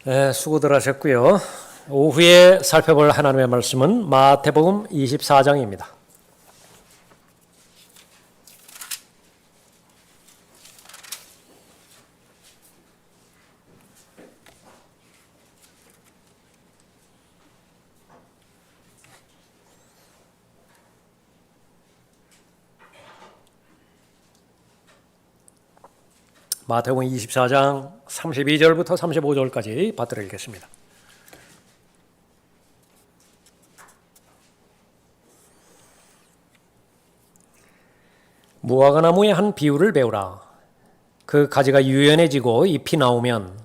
네, 수고들 하셨고요. 오후에 살펴볼 하나님의 말씀은 마태복음 24장입니다. 마태복음 24장 32절부터 35절까지 받들어 읽겠습니다. 무화과나무의 한 비유를 배우라. 그 가지가 유연해지고 잎이 나오면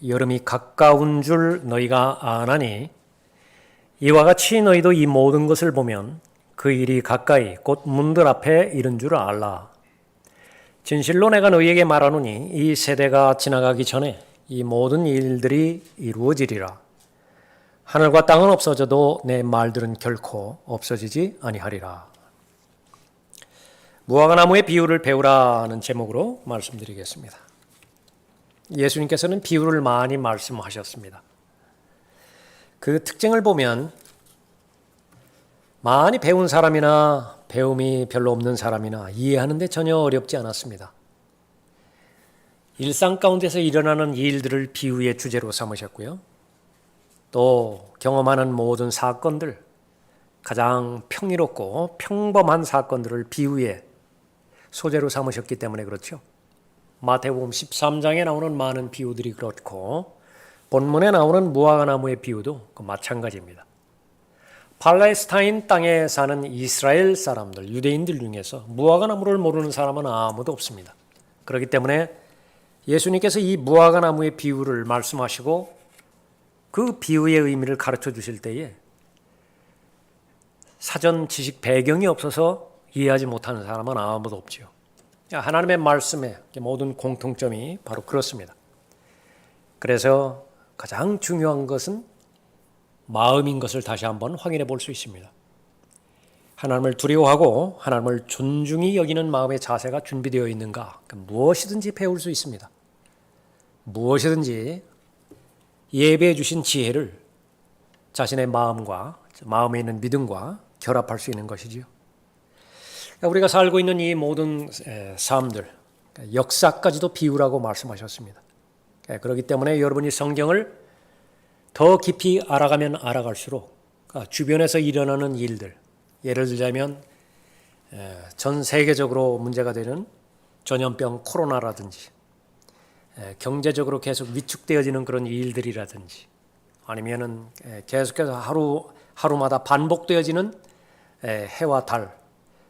여름이 가까운 줄 너희가 아나니, 이와 같이 너희도 이 모든 것을 보면 그 일이 가까이 곧 문들 앞에 이른 줄 알라. 진실로 내가 너희에게 말하노니 이 세대가 지나가기 전에 이 모든 일들이 이루어지리라. 하늘과 땅은 없어져도 내 말들은 결코 없어지지 아니하리라. 무화과나무의 비유를 배우라는 제목으로 말씀드리겠습니다. 예수님께서는 비유를 많이 말씀하셨습니다. 그 특징을 보면 많이 배운 사람이나 배움이 별로 없는 사람이나 이해하는데 전혀 어렵지 않았습니다. 일상 가운데서 일어나는 일들을 비유의 주제로 삼으셨고요. 또 경험하는 모든 사건들, 가장 평이롭고 평범한 사건들을 비유의 소재로 삼으셨기 때문에 그렇죠. 마태복음 13장에 나오는 많은 비유들이 그렇고 본문에 나오는 무화과나무의 비유도 마찬가지입니다. 팔레스타인 땅에 사는 이스라엘 사람들, 유대인들 중에서 무화과나무를 모르는 사람은 아무도 없습니다. 그렇기 때문에 예수님께서 이 무화과나무의 비유를 말씀하시고 그 비유의 의미를 가르쳐 주실 때에 사전 지식 배경이 없어서 이해하지 못하는 사람은 아무도 없죠. 하나님의 말씀의 모든 공통점이 바로 그렇습니다. 그래서 가장 중요한 것은 마음인 것을 다시 한번 확인해 볼 수 있습니다. 하나님을 두려워하고 하나님을 존중히 여기는 마음의 자세가 준비되어 있는가? 무엇이든지 배울 수 있습니다. 무엇이든지 예배해 주신 지혜를 자신의 마음과 마음에 있는 믿음과 결합할 수 있는 것이지요. 우리가 살고 있는 이 모든 삶들, 역사까지도 비유라고 말씀하셨습니다. 그렇기 때문에 여러분이 성경을 더 깊이 알아가면 알아갈수록 주변에서 일어나는 일들, 예를 들자면 전 세계적으로 문제가 되는 전염병 코로나라든지 경제적으로 계속 위축되어지는 그런 일들이라든지 아니면은 계속해서 하루마다 반복되어지는 해와 달,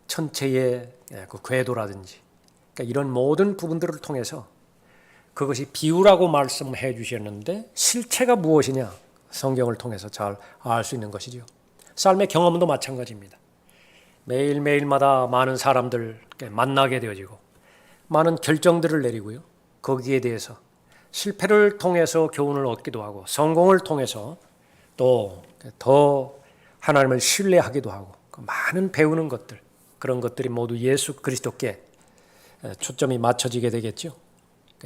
천체의 그 궤도라든지 그러니까 이런 모든 부분들을 통해서 그것이 비유라고 말씀해 주셨는데 실체가 무엇이냐 성경을 통해서 잘 알 수 있는 것이죠. 삶의 경험도 마찬가지입니다. 매일매일마다 많은 사람들 만나게 되어지고 많은 결정들을 내리고요. 거기에 대해서 실패를 통해서 교훈을 얻기도 하고 성공을 통해서 또 더 하나님을 신뢰하기도 하고 많은 배우는 것들 그런 것들이 모두 예수 그리스도께 초점이 맞춰지게 되겠죠.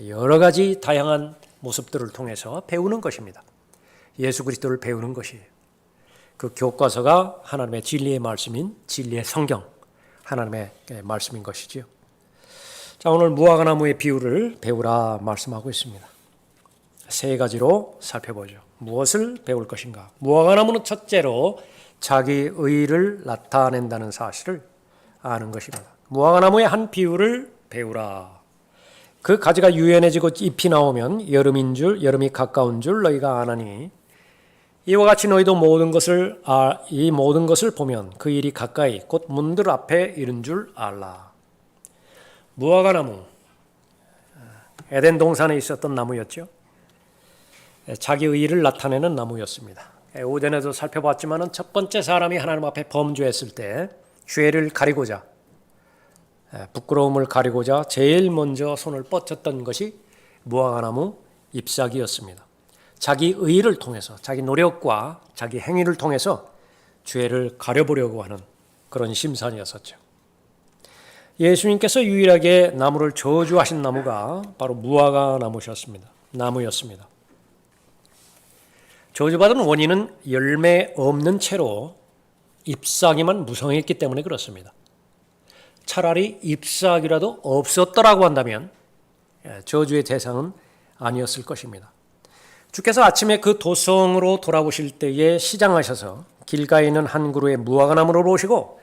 여러 가지 다양한 모습들을 통해서 배우는 것입니다. 예수 그리스도를 배우는 것이에요. 그 교과서가 하나님의 진리의 말씀인 진리의 성경, 하나님의 말씀인 것이지요. 자, 오늘 무화과나무의 비유를 배우라 말씀하고 있습니다. 세 가지로 살펴보죠. 무엇을 배울 것인가? 무화과나무는 첫째로 자기 의의를 나타낸다는 사실을 아는 것입니다. 무화과나무의 한 비유를 배우라. 그 가지가 유연해지고 잎이 나오면 여름이 가까운 줄 너희가 아나니 이와 같이 너희도 이 모든 것을 보면 그 일이 가까이 곧 문들 앞에 이른 줄 알라. 무화과나무, 에덴 동산에 있었던 나무였죠. 자기 의의를 나타내는 나무였습니다. 오전에도 살펴봤지만 첫 번째 사람이 하나님 앞에 범죄했을 때 죄를 가리고자 부끄러움을 가리고자 제일 먼저 손을 뻗쳤던 것이 무화과나무 잎사귀였습니다. 자기 의의를 통해서 자기 노력과 자기 행위를 통해서 죄를 가려보려고 하는 그런 심산이었었죠. 예수님께서 유일하게 나무를 저주하신 나무가 바로 무화과나무였습니다. 저주받은 원인은 열매 없는 채로 잎사귀만 무성했기 때문에 그렇습니다. 차라리 잎사귀라도 없었더라고 한다면 저주의 대상은 아니었을 것입니다. 주께서 아침에 그 도성으로 돌아오실 때에 시장하셔서 길가에 있는 한 그루의 무화과 나무를 보시고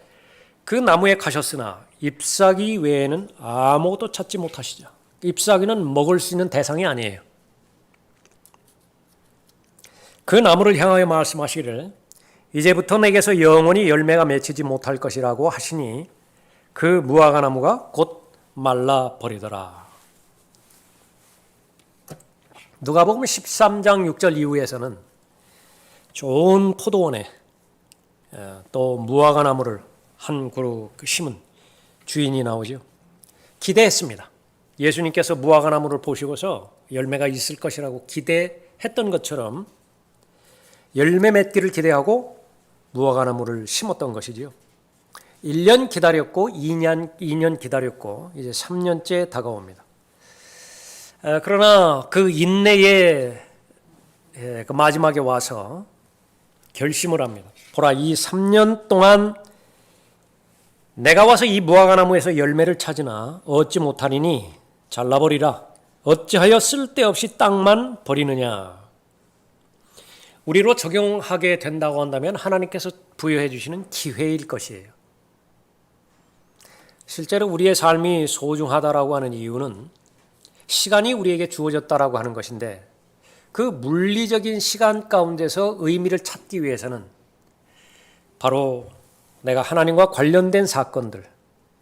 그 나무에 가셨으나 잎사귀 외에는 아무것도 찾지 못하시죠. 잎사귀는 먹을 수 있는 대상이 아니에요. 그 나무를 향하여 말씀하시기를 이제부터 내게서 영원히 열매가 맺히지 못할 것이라고 하시니 그 무화과 나무가 곧 말라 버리더라. 누가복음 13장 6절 이후에서는 좋은 포도원에 또 무화과 나무를 한 그루 심은 주인이 나오죠. 기대했습니다. 예수님께서 무화과 나무를 보시고서 열매가 있을 것이라고 기대했던 것처럼 열매 맺기를 기대하고 무화과 나무를 심었던 것이지요. 1년 기다렸고 2년 기다렸고 이제 3년째 다가옵니다. 그러나 그 인내의 그 마지막에 와서 결심을 합니다. 보라, 이 3년 동안 내가 와서 이 무화과 나무에서 열매를 찾으나 얻지 못하리니 잘라버리라. 어찌하여 쓸데없이 땅만 버리느냐. 우리로 적용하게 된다고 한다면 하나님께서 부여해 주시는 기회일 것이에요. 실제로 우리의 삶이 소중하다라고 하는 이유는 시간이 우리에게 주어졌다라고 하는 것인데 그 물리적인 시간 가운데서 의미를 찾기 위해서는 바로 내가 하나님과 관련된 사건들,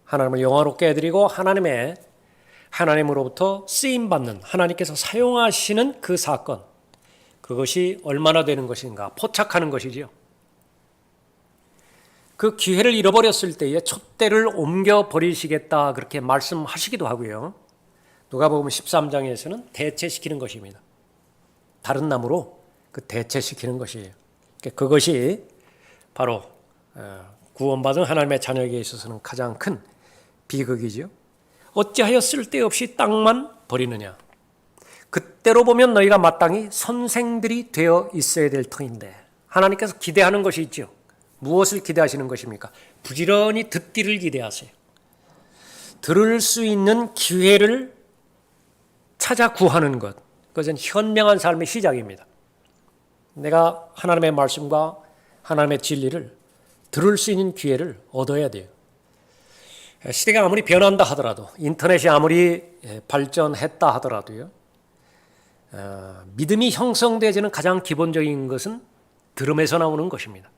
하나님을 영화롭게 해드리고 하나님으로부터 쓰임받는 하나님께서 사용하시는 그 사건, 그것이 얼마나 되는 것인가 포착하는 것이지요. 그 기회를 잃어버렸을 때에 촛대를 옮겨버리시겠다 그렇게 말씀하시기도 하고요. 누가복음 13장에서는 대체시키는 것입니다. 다른 나무로 그 대체시키는 것이에요. 그것이 바로 구원받은 하나님의 자녀에게 있어서는 가장 큰 비극이죠. 어찌하여 쓸데없이 땅만 버리느냐. 그때로 보면 너희가 마땅히 선생들이 되어 있어야 될 터인데 하나님께서 기대하는 것이 있죠. 무엇을 기대하시는 것입니까? 부지런히 듣기를 기대하세요. 들을 수 있는 기회를 찾아 구하는 것, 그것은 현명한 삶의 시작입니다. 내가 하나님의 말씀과 하나님의 진리를 들을 수 있는 기회를 얻어야 돼요. 시대가 아무리 변한다 하더라도, 인터넷이 아무리 발전했다 하더라도요, 믿음이 형성되어지는 가장 기본적인 것은 들음에서 나오는 것입니다.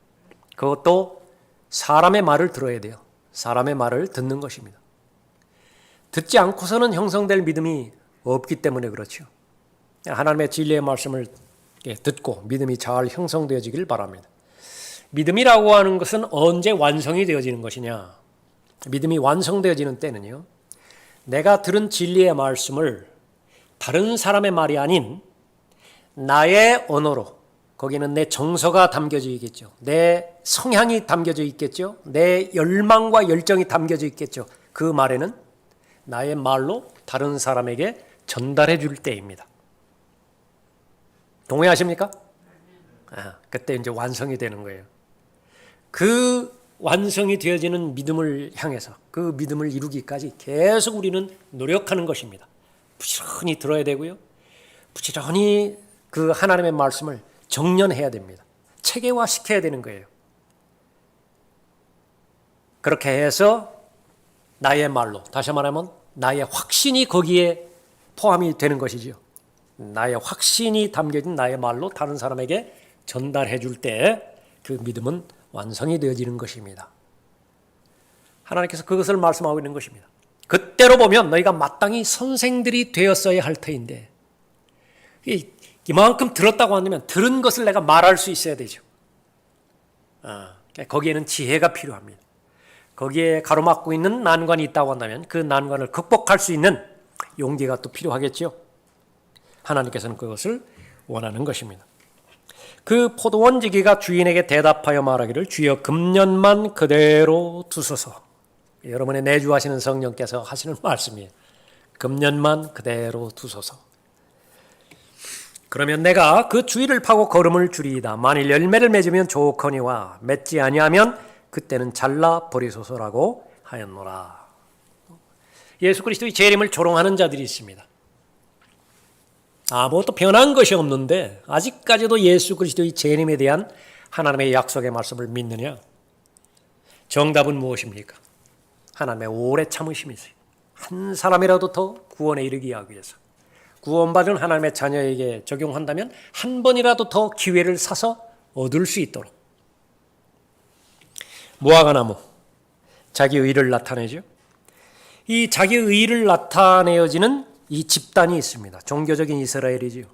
그것도 사람의 말을 들어야 돼요. 사람의 말을 듣는 것입니다. 듣지 않고서는 형성될 믿음이 없기 때문에 그렇죠. 하나님의 진리의 말씀을 듣고 믿음이 잘 형성되어지길 바랍니다. 믿음이라고 하는 것은 언제 완성이 되어지는 것이냐? 믿음이 완성되어지는 때는요, 내가 들은 진리의 말씀을 다른 사람의 말이 아닌 나의 언어로, 거기는 내 정서가 담겨져 있겠죠. 내 성향이 담겨져 있겠죠. 내 열망과 열정이 담겨져 있겠죠. 그 말에는 나의 말로 다른 사람에게 전달해 줄 때입니다. 동의하십니까? 그때 이제 완성이 되는 거예요. 그 완성이 되어지는 믿음을 향해서 그 믿음을 이루기까지 계속 우리는 노력하는 것입니다. 부지런히 들어야 되고요. 부지런히 그 하나님의 말씀을 정연해야 됩니다. 체계화시켜야 되는 거예요. 그렇게 해서 나의 말로, 다시 말하면 나의 확신이 거기에 포함이 되는 것이죠. 나의 확신이 담겨진 나의 말로 다른 사람에게 전달해 줄 때 그 믿음은 완성이 되어지는 것입니다. 하나님께서 그것을 말씀하고 있는 것입니다. 그때로 보면 너희가 마땅히 선생들이 되었어야 할 터인데, 이만큼 들었다고 한다면 들은 것을 내가 말할 수 있어야 되죠. 거기에는 지혜가 필요합니다. 거기에 가로막고 있는 난관이 있다고 한다면 그 난관을 극복할 수 있는 용기가 또 필요하겠죠. 하나님께서는 그것을 원하는 것입니다. 그 포도원 지기가 주인에게 대답하여 말하기를 주여 금년만 그대로 두소서. 여러분의 내주하시는 성령께서 하시는 말씀이에요. 금년만 그대로 두소서. 그러면 내가 그 주위를 파고 거름을 주리이다. 만일 열매를 맺으면 좋거니와 맺지 아니하면 그때는 잘라 버리소서라고 하였노라. 예수 그리스도의 재림을 조롱하는 자들이 있습니다. 아무것도 변한 것이 없는데 아직까지도 예수 그리스도의 재림에 대한 하나님의 약속의 말씀을 믿느냐? 정답은 무엇입니까? 하나님의 오래 참으심이세요. 한 사람이라도 더 구원에 이르게 하기 위해서. 구원받은 하나님의 자녀에게 적용한다면 한 번이라도 더 기회를 사서 얻을 수 있도록. 무화과나무, 자기 의를 나타내죠. 이 자기 의를 나타내어지는 이 집단이 있습니다. 종교적인 이스라엘이지요.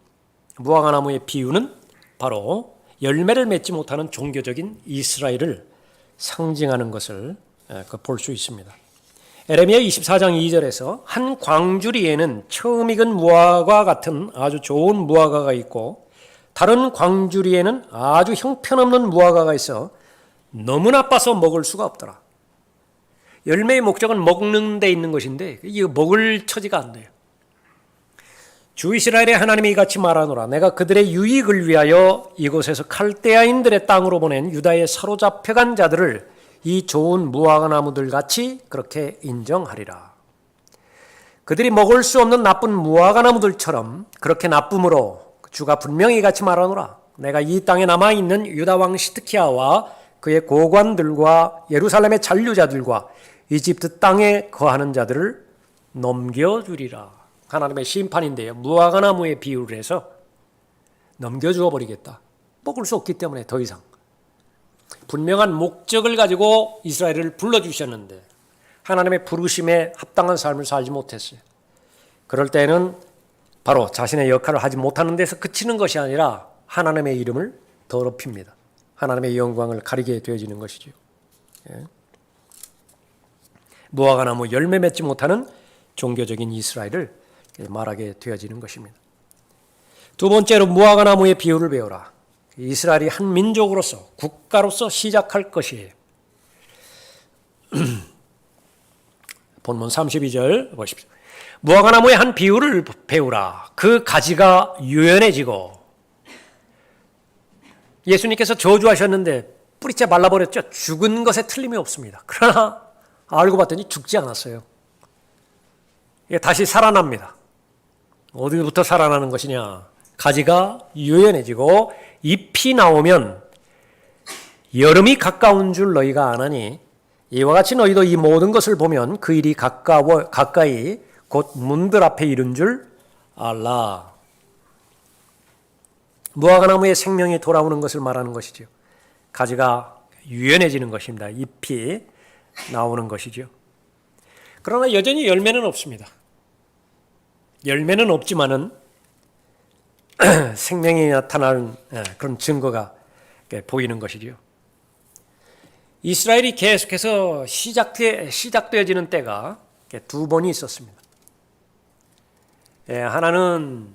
무화과나무의 비유는 바로 열매를 맺지 못하는 종교적인 이스라엘을 상징하는 것을 볼 수 있습니다. 에레미야 24장 2절에서 한 광주리에는 처음 익은 무화과 같은 아주 좋은 무화과가 있고 다른 광주리에는 아주 형편없는 무화과가 있어 너무 나빠서 먹을 수가 없더라. 열매의 목적은 먹는 데 있는 것인데 이거 먹을 처지가 안 돼요. 주 이스라엘의 하나님이 이같이 말하노라. 내가 그들의 유익을 위하여 이곳에서 칼데아인들의 땅으로 보낸 유다에 사로잡혀간 자들을 이 좋은 무화과나무들 같이 그렇게 인정하리라. 그들이 먹을 수 없는 나쁜 무화과나무들처럼 그렇게 나쁨으로 주가 분명히 같이 말하노라. 내가 이 땅에 남아있는 유다 왕 시드키야와 그의 고관들과 예루살렘의 잔류자들과 이집트 땅에 거하는 자들을 넘겨주리라. 하나님의 심판인데요. 무화과나무에 비유를 해서 넘겨주어 버리겠다. 먹을 수 없기 때문에 더 이상. 분명한 목적을 가지고 이스라엘을 불러주셨는데 하나님의 부르심에 합당한 삶을 살지 못했어요. 그럴 때는 바로 자신의 역할을 하지 못하는 데서 그치는 것이 아니라 하나님의 이름을 더럽힙니다. 하나님의 영광을 가리게 되어지는 것이죠. 예. 무화과나무 열매 맺지 못하는 종교적인 이스라엘을 말하게 되어지는 것입니다. 두 번째로 무화과나무의 비유를 배우라. 이스라엘이 한 민족으로서 국가로서 시작할 것이에요. 본문 32절 보십시오. 무화과나무의 한 비유를 배우라. 그 가지가 유연해지고 예수님께서 저주하셨는데 뿌리째 말라버렸죠. 죽은 것에 틀림이 없습니다. 그러나 알고 봤더니 죽지 않았어요. 다시 살아납니다. 어디부터 살아나는 것이냐? 가지가 유연해지고 잎이 나오면 여름이 가까운 줄 너희가 아나니 이와 같이 너희도 이 모든 것을 보면 그 일이 가까이 곧 문들 앞에 이른 줄 알라. 무화과나무의 생명이 돌아오는 것을 말하는 것이죠. 가지가 유연해지는 것입니다. 잎이 나오는 것이죠. 그러나 여전히 열매는 없습니다. 열매는 없지만은 생명이 나타나는 그런 증거가 보이는 것이죠. 이스라엘이 계속해서 시작되어지는 때가 두 번이 있었습니다. 하나는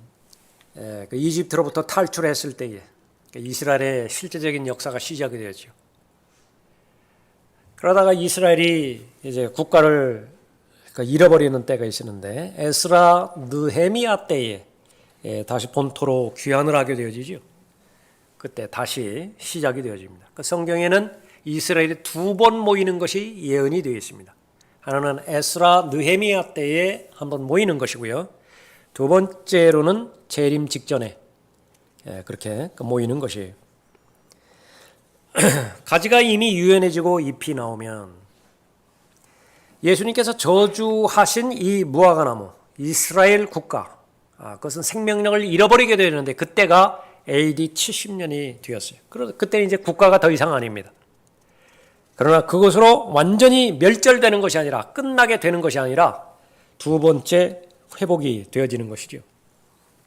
이집트로부터 탈출했을 때에 이스라엘의 실제적인 역사가 시작이 되었죠. 그러다가 이스라엘이 이제 국가를 잃어버리는 때가 있었는데 에스라 느헤미야 때에 다시 본토로 귀환을 하게 되어지죠. 그때 다시 시작이 되어집니다. 그 성경에는 이스라엘이 두 번 모이는 것이 예언이 되어 있습니다. 하나는 에스라 느헤미야 때에 한번 모이는 것이고요. 두 번째로는 재림 직전에 그렇게 모이는 것이에요. 가지가 이미 유연해지고 잎이 나오면 예수님께서 저주하신 이 무화과나무, 이스라엘 국가, 그것은 생명력을 잃어버리게 되는데 그때가 AD 70년이 되었어요. 그때는 이제 국가가 더 이상 아닙니다. 그러나 그것으로 완전히 멸절되는 것이 아니라 끝나게 되는 것이 아니라 두 번째 회복이 되어지는 것이죠.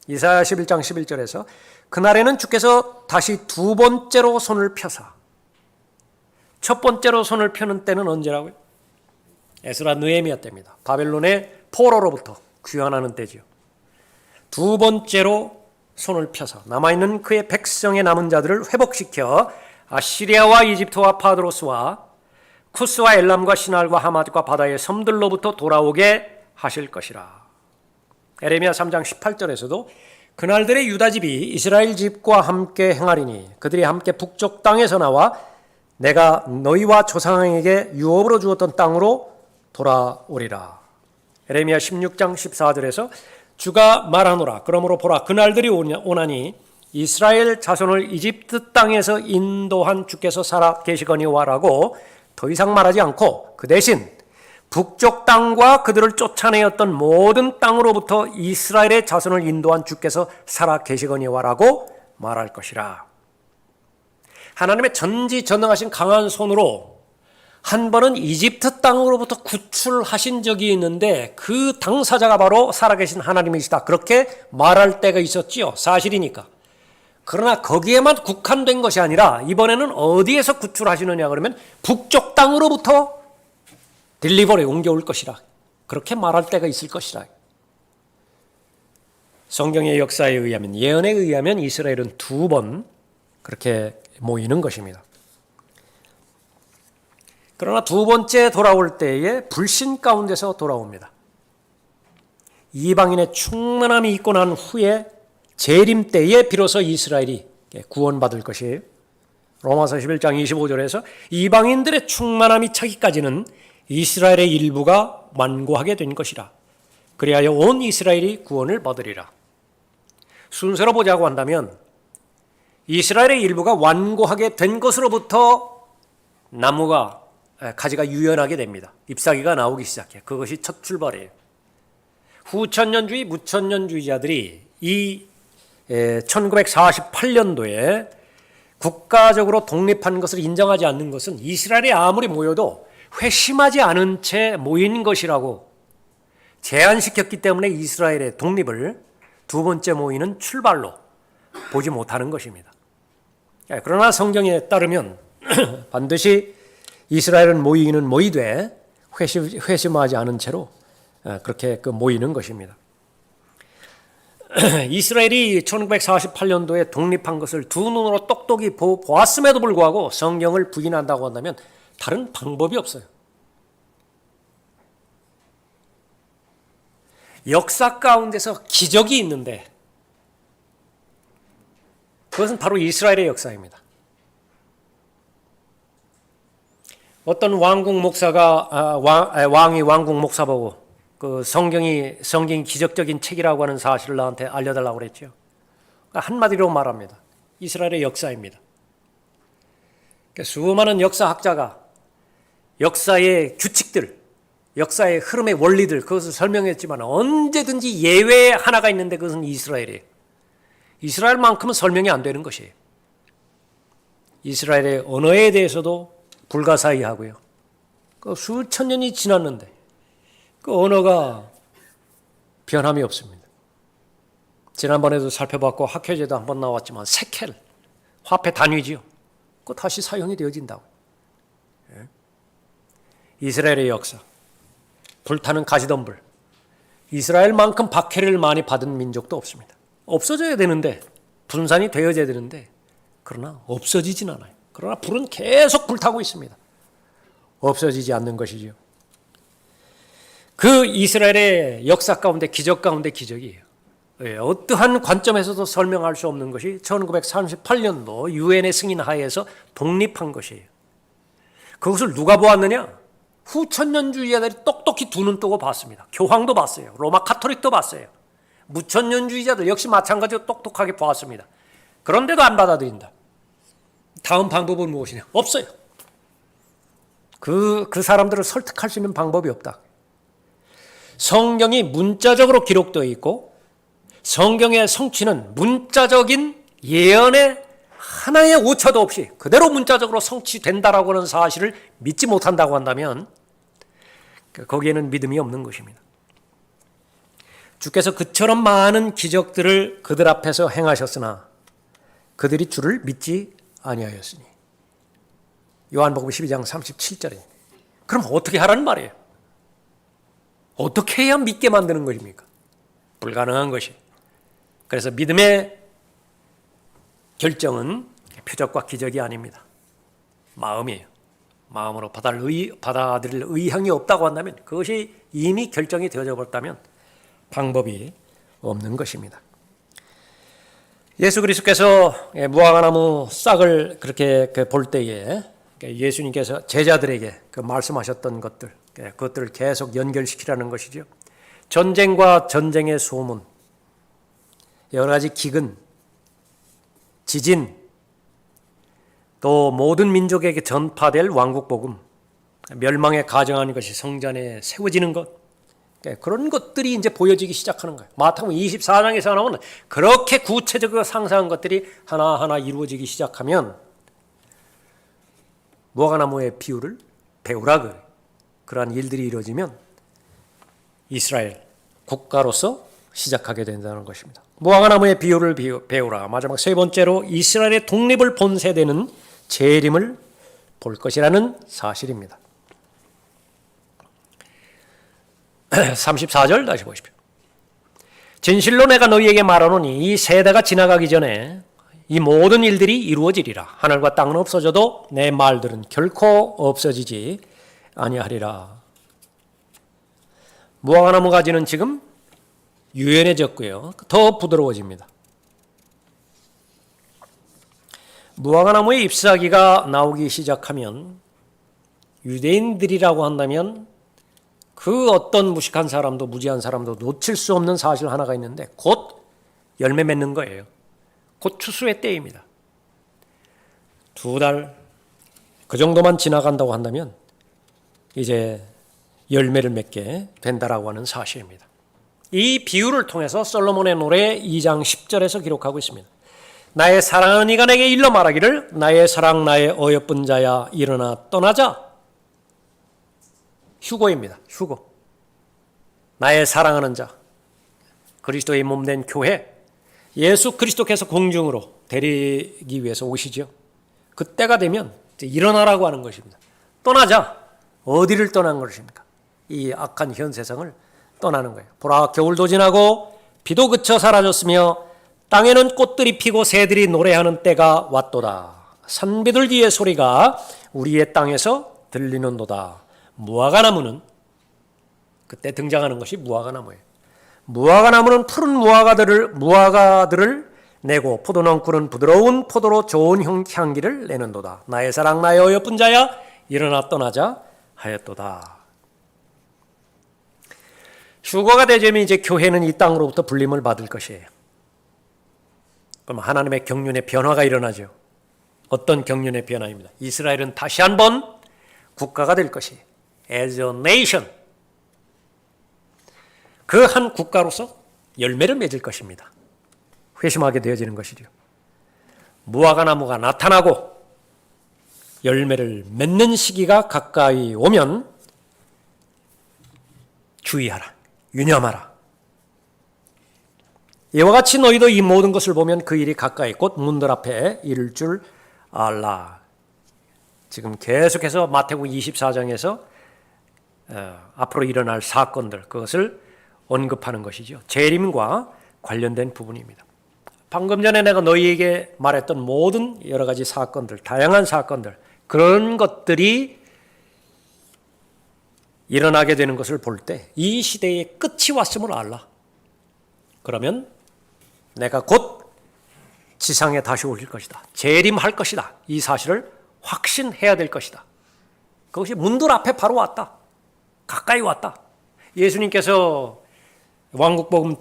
이사야 11장 11절에서 그날에는 주께서 다시 두 번째로 손을 펴사. 첫 번째로 손을 펴는 때는 언제라고요? 에스라 느헤미야 때입니다. 바벨론의 포로로부터 귀환하는 때지요. 두 번째로 손을 펴서 남아있는 그의 백성의 남은 자들을 회복시켜 아시리아와 이집트와 파드로스와 쿠스와 엘람과 시날과 하맛과 바다의 섬들로부터 돌아오게 하실 것이라. 에레미야 3장 18절에서도 그날들의 유다 집이 이스라엘 집과 함께 행하리니 그들이 함께 북쪽 땅에서 나와 내가 너희와 조상에게 유업으로 주었던 땅으로 돌아오리라. 예레미야 16장 14절에서 주가 말하노라. 그러므로 보라, 그날들이 오나니 이스라엘 자손을 이집트 땅에서 인도한 주께서 살아 계시거니와라고 더 이상 말하지 않고 그 대신 북쪽 땅과 그들을 쫓아내었던 모든 땅으로부터 이스라엘의 자손을 인도한 주께서 살아 계시거니와라고 말할 것이라. 하나님의 전지전능하신 강한 손으로 한 번은 이집트 땅으로부터 구출하신 적이 있는데 그 당사자가 바로 살아계신 하나님이시다. 그렇게 말할 때가 있었지요. 사실이니까. 그러나 거기에만 국한된 것이 아니라 이번에는 어디에서 구출하시느냐 그러면 북쪽 땅으로부터 딜리버리 옮겨올 것이라. 그렇게 말할 때가 있을 것이라. 성경의 역사에 의하면, 예언에 의하면 이스라엘은 2번 그렇게 모이는 것입니다. 그러나 2번째 돌아올 때에 불신 가운데서 돌아옵니다. 이방인의 충만함이 있고 난 후에 재림 때에 비로소 이스라엘이 구원받을 것이에요. 로마서 11장 25절에서 이방인들의 충만함이 차기까지는 이스라엘의 일부가 완고하게 된 것이라. 그리하여 온 이스라엘이 구원을 받으리라. 순서로 보자고 한다면 이스라엘의 일부가 완고하게 된 것으로부터 나무가 가지가 유연하게 됩니다. 잎사귀가 나오기 시작해요. 그것이 첫 출발이에요. 후천년주의, 무천년주의자들이 이 1948년도에 국가적으로 독립한 것을 인정하지 않는 것은 이스라엘이 아무리 모여도 회심하지 않은 채 모인 것이라고 제한시켰기 때문에 이스라엘의 독립을 2번째 모이는 출발로 보지 못하는 것입니다. 그러나 성경에 따르면 반드시 이스라엘은 모이기는 모이되 회심하지 않은 채로 그렇게 모이는 것입니다. 이스라엘이 1948년도에 독립한 것을 두 눈으로 똑똑히 보았음에도 불구하고 성경을 부인한다고 한다면 다른 방법이 없어요. 역사 가운데서 기적이 있는데 그것은 바로 이스라엘의 역사입니다. 어떤 왕국 목사가 왕이 왕국 목사 보고 그 성경이 기적적인 책이라고 하는 사실을 나한테 알려달라고 그랬죠. 한마디로 말합니다. 이스라엘의 역사입니다. 수많은 역사학자가 역사의 규칙들, 역사의 흐름의 원리들 그것을 설명했지만 언제든지 예외 하나가 있는데 그것은 이스라엘이에요. 이스라엘만큼은 설명이 안 되는 것이에요. 이스라엘의 언어에 대해서도 불가사의하고요. 그 수천 년이 지났는데 그 언어가 변함이 없습니다. 지난번에도 살펴봤고 학회제도 한번 나왔지만 세켈, 화폐 단위지요. 그거 다시 사용이 되어진다고. 이스라엘의 역사, 불타는 가시덤불. 이스라엘만큼 박해를 많이 받은 민족도 없습니다. 없어져야 되는데, 분산이 되어져야 되는데 그러나 없어지진 않아요. 그러나 불은 계속 불타고 있습니다. 없어지지 않는 것이죠. 그 이스라엘의 역사 가운데 기적 가운데 기적이에요. 어떠한 관점에서도 설명할 수 없는 것이 1938년도 유엔의 승인 하에서 독립한 것이에요. 그것을 누가 보았느냐? 후천년주의자들이 똑똑히 두 눈 뜨고 봤습니다. 교황도 봤어요. 로마 카톨릭도 봤어요. 무천년주의자들 역시 마찬가지로 똑똑하게 보았습니다. 그런데도 안 받아들인다. 다음 방법은 무엇이냐? 없어요. 그 사람들을 설득할 수 있는 방법이 없다. 성경이 문자적으로 기록되어 있고 성경의 성취는 문자적인 예언의 하나의 오차도 없이 그대로 문자적으로 성취된다라고 하는 사실을 믿지 못한다고 한다면 거기에는 믿음이 없는 것입니다. 주께서 그처럼 많은 기적들을 그들 앞에서 행하셨으나 그들이 주를 믿지 아니하였으니. 요한복음 12장 37절에. 그럼 어떻게 하라는 말이에요? 어떻게 해야 믿게 만드는 것입니까? 불가능한 것이. 그래서 믿음의 결정은 표적과 기적이 아닙니다. 마음이에요. 마음으로 받아들일 의향이 없다고 한다면 그것이 이미 결정이 되어져 버렸다면 방법이 없는 것입니다. 예수 그리스도께서 무화과나무 싹을 그렇게 볼 때에 예수님께서 제자들에게 말씀하셨던 것들, 그것들을 계속 연결시키라는 것이죠. 전쟁과 전쟁의 소문, 여러 가지 기근, 지진, 또 모든 민족에게 전파될 왕국복음, 멸망에 가정하는 것이 성전에 세워지는 것, 그런 것들이 이제 보여지기 시작하는 거예요. 마태복음 24장에서 나오는 그렇게 구체적으로 상상한 것들이 하나하나 이루어지기 시작하면 무화과나무의 비유를 배우라, 그러한 일들이 이루어지면 이스라엘 국가로서 시작하게 된다는 것입니다. 무화과나무의 비유를 배우라. 마지막 세 번째로 이스라엘의 독립을 본 세대는 재림을 볼 것이라는 사실입니다. 34절 다시 보십시오. 진실로 내가 너희에게 말하노니 이 세대가 지나가기 전에 이 모든 일들이 이루어지리라. 하늘과 땅은 없어져도 내 말들은 결코 없어지지 아니하리라. 무화과나무 가지는 지금 유연해졌고요. 더 부드러워집니다. 무화과나무의 잎사귀가 나오기 시작하면 유대인들이라고 한다면 그 어떤 무식한 사람도 무지한 사람도 놓칠 수 없는 사실 하나가 있는데 곧 열매 맺는 거예요. 곧 추수의 때입니다. 2달 그 정도만 지나간다고 한다면 이제 열매를 맺게 된다라고 하는 사실입니다. 이 비유를 통해서 솔로몬의 노래 2장 10절에서 기록하고 있습니다. 나의 사랑하는 이가 내게 일러 말하기를 나의 사랑 나의 어여쁜 자야 일어나 떠나자. 휴거입니다. 휴거. 나의 사랑하는 자, 그리스도의 몸된 교회, 예수 그리스도께서 공중으로 데리기 위해서 오시죠. 그때가 되면 이제 일어나라고 하는 것입니다. 떠나자. 어디를 떠난 것입니까? 이 악한 현 세상을 떠나는 거예요. 보라, 겨울도 지나고 비도 그쳐 사라졌으며 땅에는 꽃들이 피고 새들이 노래하는 때가 왔도다. 산비둘기의 소리가 우리의 땅에서 들리는도다. 무화과나무는 그때 등장하는 것이 무화과나무예요. 무화과나무는 푸른 무화과들을 내고 포도농쿨은 부드러운 포도로 좋은 향기를 내는도다. 나의 사랑 나의 어여쁜 자야 일어나 떠나자 하였도다. 휴거가 되자면 이제 교회는 이 땅으로부터 불림을 받을 것이에요. 그럼 하나님의 경륜의 변화가 일어나죠. 어떤 경륜의 변화입니다. 이스라엘은 다시 한번 국가가 될 것이에요. As a nation. 그 한 국가로서 열매를 맺을 것입니다. 회심하게 되어지는 것이죠. 무화과나무가 나타나고 열매를 맺는 시기가 가까이 오면 주의하라. 유념하라. 이와 같이 너희도 이 모든 것을 보면 그 일이 가까이 곧 문들 앞에 이를 줄 알라. 지금 계속해서 마태복음 24장에서 앞으로 일어날 사건들, 그것을 언급하는 것이죠. 재림과 관련된 부분입니다. 방금 전에 내가 너희에게 말했던 모든 여러 가지 사건들, 다양한 사건들, 그런 것들이 일어나게 되는 것을 볼 때 이 시대의 끝이 왔음을 알라. 그러면 내가 곧 지상에 다시 오실 것이다. 재림할 것이다. 이 사실을 확신해야 될 것이다. 그것이 문들 앞에 바로 왔다. 가까이 왔다. 예수님께서 왕국복음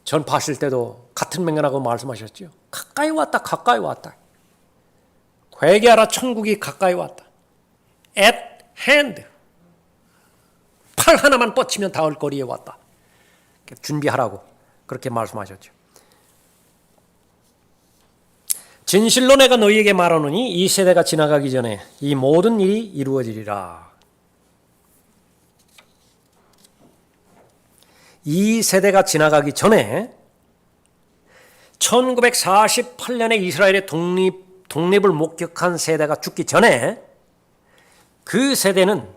전파하실 때도 같은 맹연하고 말씀하셨죠. 가까이 왔다. 가까이 왔다. 회개하라. 천국이 가까이 왔다. At hand. 팔 하나만 뻗치면 닿을 거리에 왔다. 준비하라고 그렇게 말씀하셨죠. 진실로 내가 너희에게 말하노니 이 세대가 지나가기 전에 이 모든 일이 이루어지리라. 이 세대가 지나가기 전에 1948년에 이스라엘의 독립을 목격한 세대가 죽기 전에 그 세대는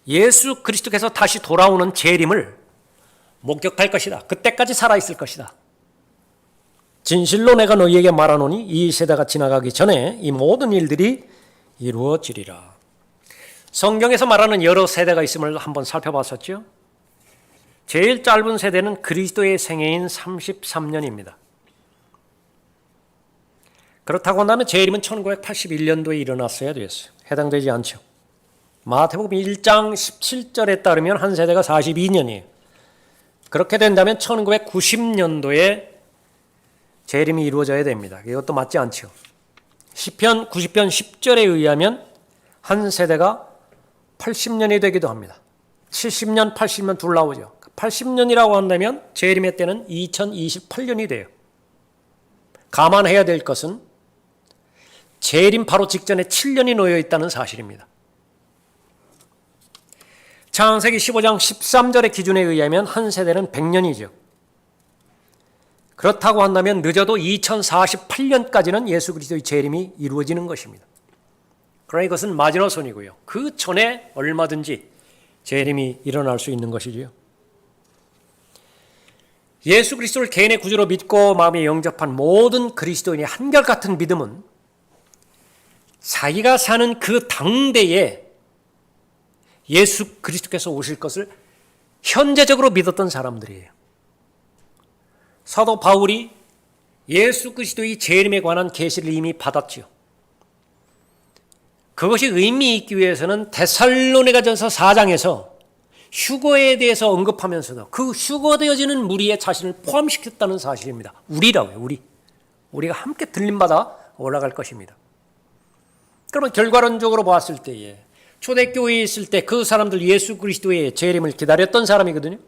예수 그리스도께서 다시 돌아오는 재림을 목격할 것이다. 그때까지 살아있을 것이다. 진실로 내가 너희에게 말하노니 이 세대가 지나가기 전에 이 모든 일들이 이루어지리라. 성경에서 말하는 여러 세대가 있음을 한번 살펴봤었죠. 제일 짧은 세대는 그리스도의 생애인 33년입니다. 그렇다고 한다면 재림은 1981년도에 일어났어야 됐어요. 해당되지 않죠. 마태복음 1장 17절에 따르면 한 세대가 42년이에요. 그렇게 된다면 1990년도에 재림이 이루어져야 됩니다. 이것도 맞지 않죠. 시편 90편 10절에 의하면 한 세대가 80년이 되기도 합니다. 70년, 80년 둘 나오죠. 80년이라고 한다면 재림의 때는 2028년이 돼요. 감안해야 될 것은 재림 바로 직전에 7년이 놓여 있다는 사실입니다. 창세기 15장 13절의 기준에 의하면 한 세대는 100년이죠. 그렇다고 한다면 늦어도 2048년까지는 예수 그리스도의 재림이 이루어지는 것입니다. 그러나 이것은 마지노선이고요. 그 전에 얼마든지 재림이 일어날 수 있는 것이지요. 예수 그리스도를 개인의 구주로 믿고 마음에 영접한 모든 그리스도인의 한결같은 믿음은 자기가 사는 그 당대에 예수 그리스도께서 오실 것을 현재적으로 믿었던 사람들이에요. 사도 바울이 예수 그리스도의 재림에 관한 계시를 이미 받았지요. 그것이 의미 있기 위해서는 데살로니가전서 4장에서 휴거에 대해서 언급하면서도 그 휴거되어지는 무리에 자신을 포함시켰다는 사실입니다. 우리라고요. 우리가 함께 들림받아 올라갈 것입니다. 그러면 결과론적으로 봤을 때에 초대교회에 있을 때 그 사람들 예수 그리스도의 재림을 기다렸던 사람이거든요.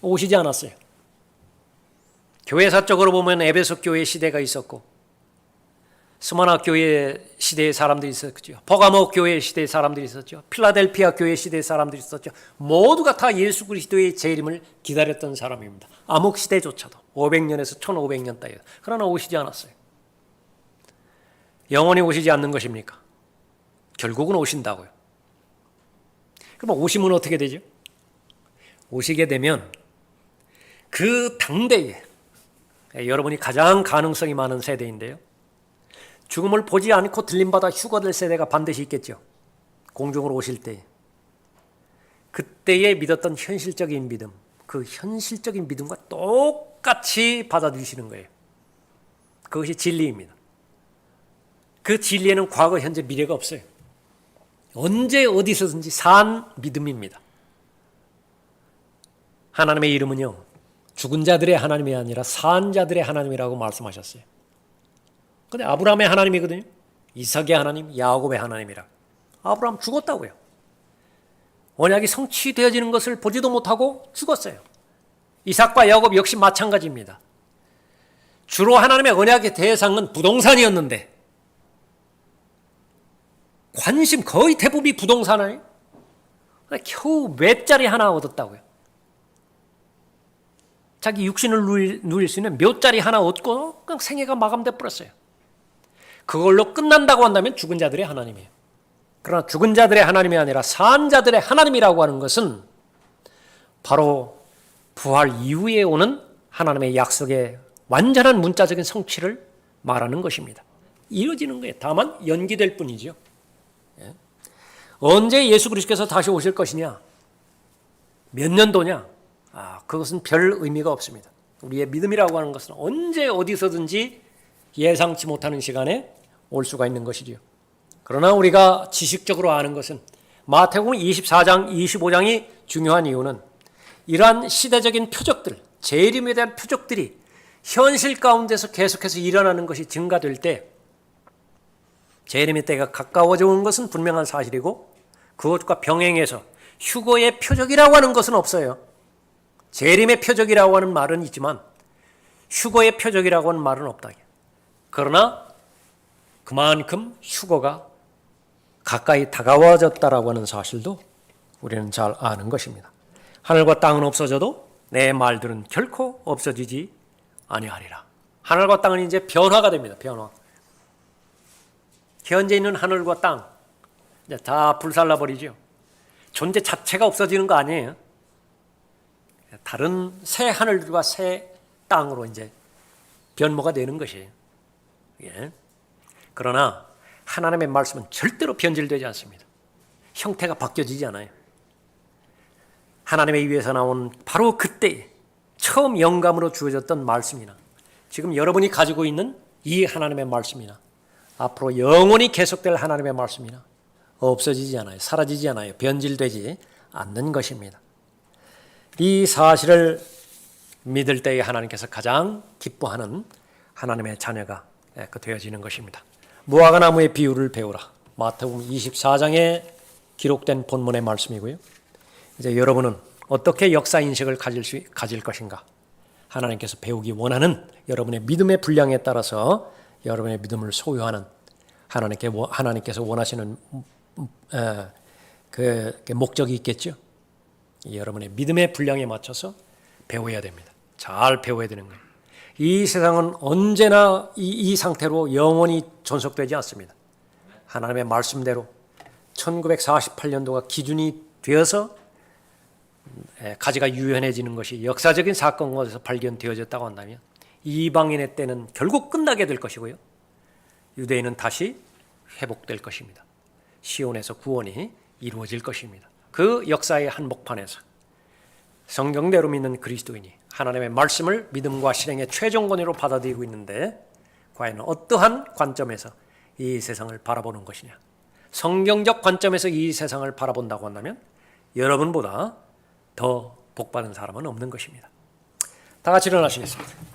오시지 않았어요. 교회사적으로 보면 에베소 교회 시대가 있었고 스마나 교회 시대의 사람들이 있었죠. 버가모 교회 시대의 사람들이 있었죠. 필라델피아 교회 시대의 사람들이 있었죠. 모두가 다 예수 그리스도의 재림을 기다렸던 사람입니다. 암흑 시대조차도 500년에서 1500년 따위. 그러나 오시지 않았어요. 영원히 오시지 않는 것입니까? 결국은 오신다고요. 그럼 오시면 어떻게 되죠? 오시게 되면 그 당대에 여러분이 가장 가능성이 많은 세대인데요. 죽음을 보지 않고 들림받아 휴거될 세대가 반드시 있겠죠. 공중으로 오실 때. 그때에 믿었던 현실적인 믿음, 그 현실적인 믿음과 똑같이 받아주시는 거예요. 그것이 진리입니다. 그 진리에는 과거, 현재, 미래가 없어요. 언제 어디서든지 산 믿음입니다. 하나님의 이름은요, 죽은 자들의 하나님이 아니라 산 자들의 하나님이라고 말씀하셨어요. 근데 아브라함의 하나님이거든요. 이삭의 하나님, 야곱의 하나님이라. 아브라함 죽었다고요. 언약이 성취되어지는 것을 보지도 못하고 죽었어요. 이삭과 야곱 역시 마찬가지입니다. 주로 하나님의 언약의 대상은 부동산이었는데 관심 거의 대부분이 부동산이에요. 겨우 몇 자리 하나 얻었다고요. 자기 육신을 누릴 수 있는 몇 자리 하나 얻고 그냥 생애가 마감돼 버렸어요. 그걸로 끝난다고 한다면 죽은 자들의 하나님이에요. 그러나 죽은 자들의 하나님이 아니라 산 자들의 하나님이라고 하는 것은 바로 부활 이후에 오는 하나님의 약속의 완전한 문자적인 성취를 말하는 것입니다. 이루어지는 거예요. 다만 연기될 뿐이죠. 언제 예수 그리스도께서 다시 오실 것이냐? 몇 년도냐? 그것은 별 의미가 없습니다. 우리의 믿음이라고 하는 것은 언제 어디서든지 예상치 못하는 시간에 올 수가 있는 것이지요. 그러나 우리가 지식적으로 아는 것은 마태복음 24장, 25장이 중요한 이유는 이러한 시대적인 표적들, 재림에 대한 표적들이 현실 가운데서 계속해서 일어나는 것이 증가될 때 재림의 때가 가까워져 온 것은 분명한 사실이고 그것과 병행해서 휴거의 표적이라고 하는 것은 없어요. 재림의 표적이라고 하는 말은 있지만 휴거의 표적이라고 하는 말은 없다. 그러나 그만큼 휴거가 가까이 다가와졌다라고 하는 사실도 우리는 잘 아는 것입니다. 하늘과 땅은 없어져도 내 말들은 결코 없어지지 아니하리라. 하늘과 땅은 이제 변화가 됩니다. 변화. 현재 있는 하늘과 땅 이제 다 불살라 버리죠. 존재 자체가 없어지는 거 아니에요. 다른 새 하늘과 새 땅으로 이제 변모가 되는 것이에요. 예. 그러나 하나님의 말씀은 절대로 변질되지 않습니다. 형태가 바뀌어지지 않아요. 하나님의 입에서 나온 바로 그때 처음 영감으로 주어졌던 말씀이나 지금 여러분이 가지고 있는 이 하나님의 말씀이나 앞으로 영원히 계속될 하나님의 말씀이나 없어지지 않아요. 사라지지 않아요. 변질되지 않는 것입니다. 이 사실을 믿을 때에 하나님께서 가장 기뻐하는 하나님의 자녀가 되어지는 것입니다. 무화과 나무의 비유를 배우라. 마태복음 24장에 기록된 본문의 말씀이고요. 이제 여러분은 어떻게 역사 인식을 가질 것인가? 하나님께서 배우기 원하는 여러분의 믿음의 분량에 따라서 여러분의 믿음을 소유하는 하나님께서 원하시는 그 목적이 있겠죠. 여러분의 믿음의 분량에 맞춰서 배워야 됩니다. 잘 배워야 되는 거예요. 이 세상은 언제나 이 상태로 영원히 존속되지 않습니다. 하나님의 말씀대로 1948년도가 기준이 되어서 가지가 유연해지는 것이 역사적인 사건 가운데서 발견되어졌다고 한다면 이방인의 때는 결국 끝나게 될 것이고요. 유대인은 다시 회복될 것입니다. 시온에서 구원이 이루어질 것입니다. 그 역사의 한복판에서 성경대로 믿는 그리스도인이 하나님의 말씀을 믿음과 실행의 최종 권위로 받아들이고 있는데 과연 어떠한 관점에서 이 세상을 바라보는 것이냐. 성경적 관점에서 이 세상을 바라본다고 한다면 여러분보다 더 복받은 사람은 없는 것입니다. 다 같이 일어나시겠습니다.